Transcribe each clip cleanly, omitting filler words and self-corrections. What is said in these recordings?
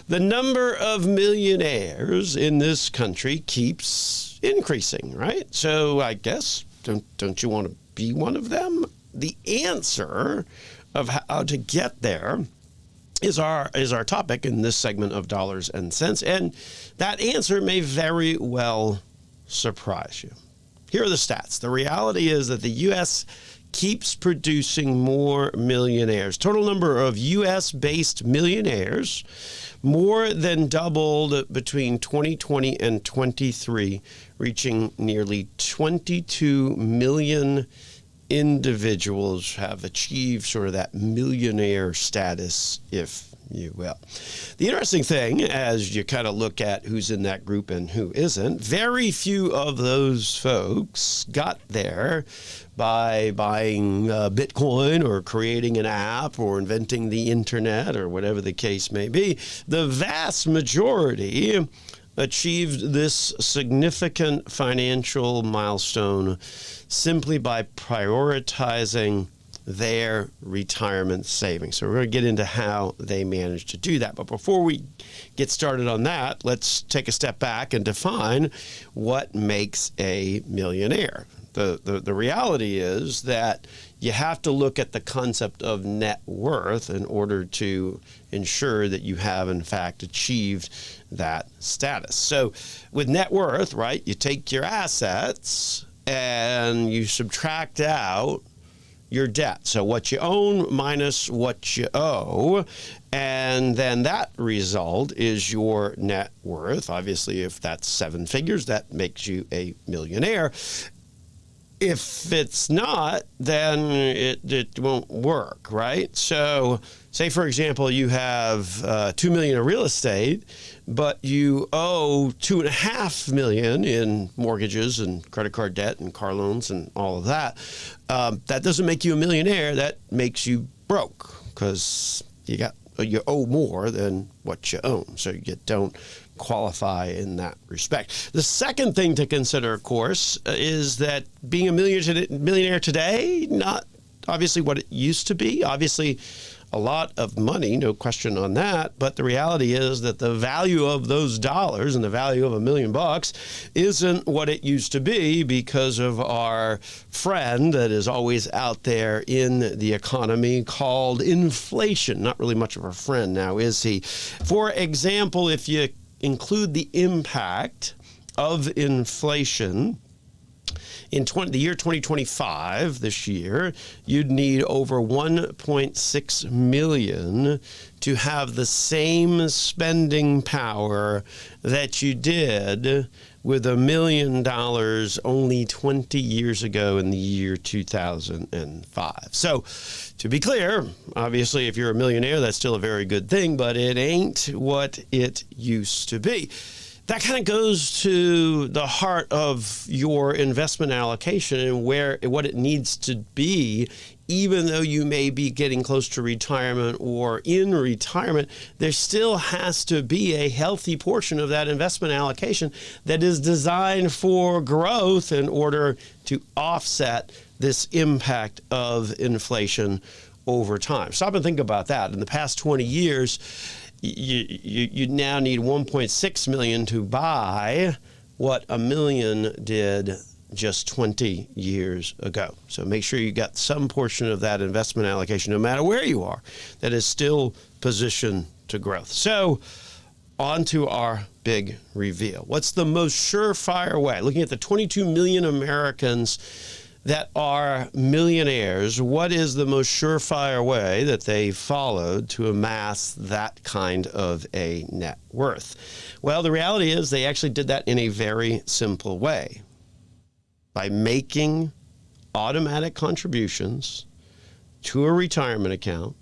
The number of millionaires in this country keeps increasing, right? So I guess, don't you want to be one of them? The answer of how to get there is our topic in this segment of Dollars and Cents, and that answer may very well surprise you. Here are the stats. The reality is that the U.S. keeps producing more millionaires. Total number of U.S.-based millionaires more than doubled between 2020 and 23, reaching nearly 22 million individuals have achieved sort of that millionaire status, if you will. The interesting thing, as you kind of look at who's in that group and who isn't, very few of those folks got there by buying Bitcoin or creating an app or inventing the internet or whatever the case may be. The vast majority achieved this significant financial milestone simply by prioritizing their retirement savings. So we're going to get into how they managed to do that. But before we get started on that, let's take a step back and define what makes a millionaire. The reality is that you have to look at the concept of net worth in order to ensure that you have, in fact, achieved that status. So with net worth, right, you take your assets and you subtract out your debt. So what you own minus what you owe, and then that result is your net worth. Obviously, if that's seven figures, that makes you a millionaire. If it's not, then it won't work, right? So say, for example, you have $2 million in real estate, but you owe $2.5 million in mortgages and credit card debt and car loans and all of that. That doesn't make you a millionaire. That makes you broke because you owe more than what you own. So you don't qualify in that respect. The second thing to consider, of course, is that being a millionaire today, not obviously what it used to be. Obviously, a lot of money, no question on that. But the reality is that the value of those dollars and the value of $1 million isn't what it used to be because of our friend that is always out there in the economy called inflation. Not really much of a friend now, is he? For example, if you include the impact of inflation in the year 2025, this year, you'd need over 1.6 million to have the same spending power that you did with $1 million only 20 years ago in the year 2005. So to be clear, obviously, if you're a millionaire, that's still a very good thing, but it ain't what it used to be. That kind of goes to the heart of your investment allocation and what it needs to be. Even though you may be getting close to retirement or in retirement, there still has to be a healthy portion of that investment allocation that is designed for growth in order to offset this impact of inflation over time. Stop and think about that. In the past 20 years, you now need 1.6 million to buy what $1 million did just 20 years ago. So make sure you got some portion of that investment allocation, no matter where you are, that is still positioned to growth. So on to our big reveal. What's the most surefire way? Looking at the 22 million Americans that are millionaires, what is the most surefire way that they followed to amass that kind of a net worth? Well, the reality is they actually did that in a very simple way. By making automatic contributions to a retirement account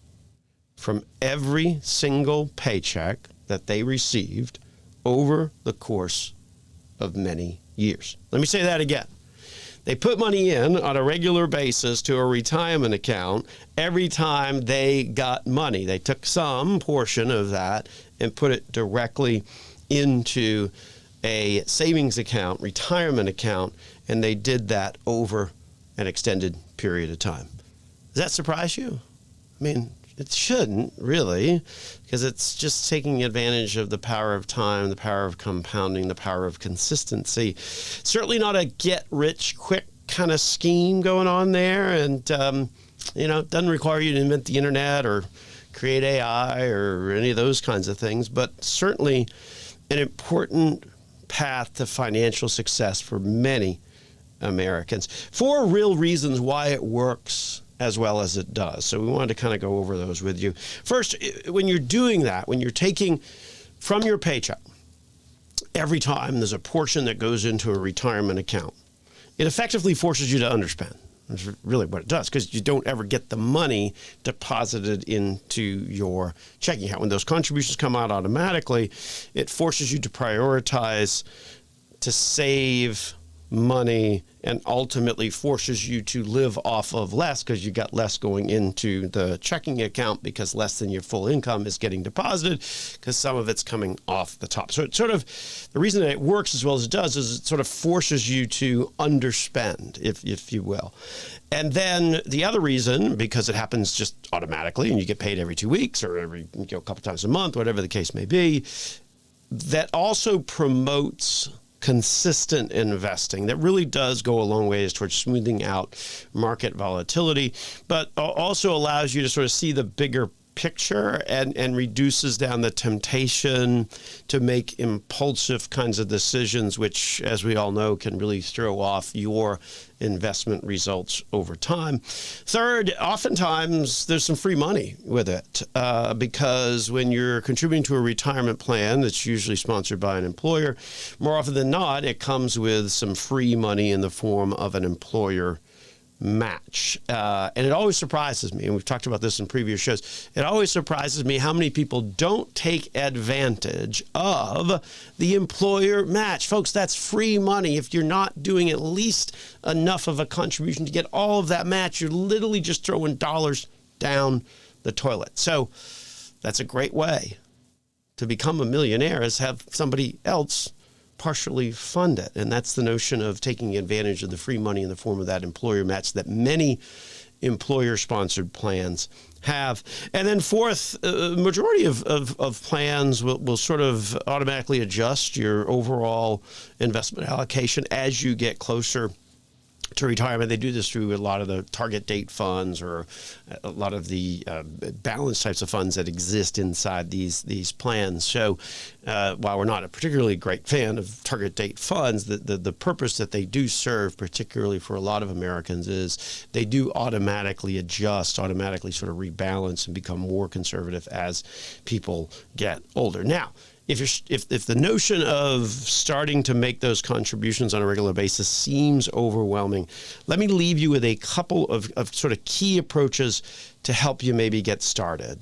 from every single paycheck that they received over the course of many years. Let me say that again. They put money in on a regular basis to a retirement account every time they got money. They took some portion of that and put it directly into a savings account, retirement account, and they did that over an extended period of time. Does that surprise you? I mean, It shouldn't, really, because it's just taking advantage of the power of time, the power of compounding, the power of consistency. Certainly not a get-rich-quick kind of scheme going on there, and it doesn't require you to invent the internet or create AI or any of those kinds of things, but certainly an important path to financial success for many Americans. 4 real reasons why it works as well as it does. So we wanted to kind of go over those with you. First, when you're doing that, when you're taking from your paycheck, every time there's a portion that goes into a retirement account, it effectively forces you to underspend. That's really what it does, because you don't ever get the money deposited into your checking account. When those contributions come out automatically, it forces you to prioritize, to save money, and ultimately forces you to live off of less, because you got less going into the checking account because less than your full income is getting deposited, because some of it's coming off the top. So it's sort of the reason that it works as well as it does is it sort of forces you to underspend, if you will. And then the other reason, because it happens just automatically and you get paid every 2 weeks or every a couple times a month, whatever the case may be, that also promotes consistent investing. That really does go a long ways towards smoothing out market volatility, but also allows you to sort of see the bigger picture and reduces down the temptation to make impulsive kinds of decisions, which, as we all know, can really throw off your investment results over time. Third, oftentimes there's some free money with it because when you're contributing to a retirement plan that's usually sponsored by an employer, more often than not, it comes with some free money in the form of an employer match. And it always surprises me, and we've talked about this in previous shows, it always surprises me how many people don't take advantage of the employer match. Folks, that's free money. If you're not doing at least enough of a contribution to get all of that match, you're literally just throwing dollars down the toilet. So that's a great way to become a millionaire, is have somebody else partially fund it. And that's the notion of taking advantage of the free money in the form of that employer match that many employer-sponsored plans have. And then fourth, majority of plans will sort of automatically adjust your overall investment allocation as you get closer to retirement. They do this through a lot of the target date funds or a lot of the balanced types of funds that exist inside these plans. So while we're not a particularly great fan of target date funds, the purpose that they do serve, particularly for a lot of Americans, is they do automatically adjust, automatically sort of rebalance and become more conservative as people get older. Now, if the notion of starting to make those contributions on a regular basis seems overwhelming, let me leave you with a couple of sort of key approaches to help you maybe get started.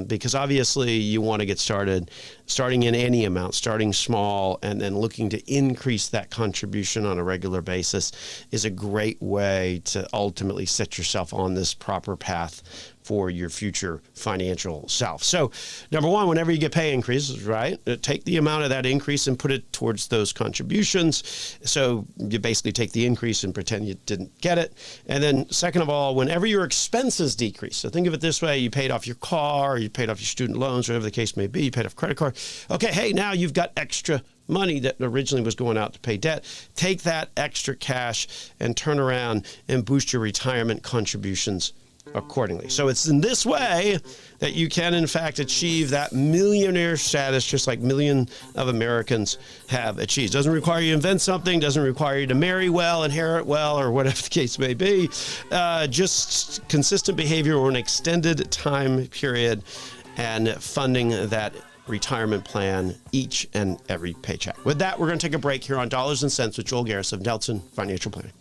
Because obviously you want to get started, starting in any amount, starting small, and then looking to increase that contribution on a regular basis is a great way to ultimately set yourself on this proper path for your future financial self. So number one, whenever you get pay increases, right, take the amount of that increase and put it towards those contributions. So you basically take the increase and pretend you didn't get it. And then second of all, whenever your expenses decrease, so think of it this way, you paid off your car, you paid off your student loans, whatever the case may be, you paid off credit card. Okay, hey, now you've got extra money that originally was going out to pay debt. Take that extra cash and turn around and boost your retirement contributions accordingly. So it's in this way that you can, in fact, achieve that millionaire status, just like millions of Americans have achieved. Doesn't require you to invent something, doesn't require you to marry well, inherit well, or whatever the case may be. Just consistent behavior over an extended time period and funding that retirement plan each and every paycheck. With that, we're going to take a break here on Dollars and Cents with Joel Garris of Nelson Financial Planning.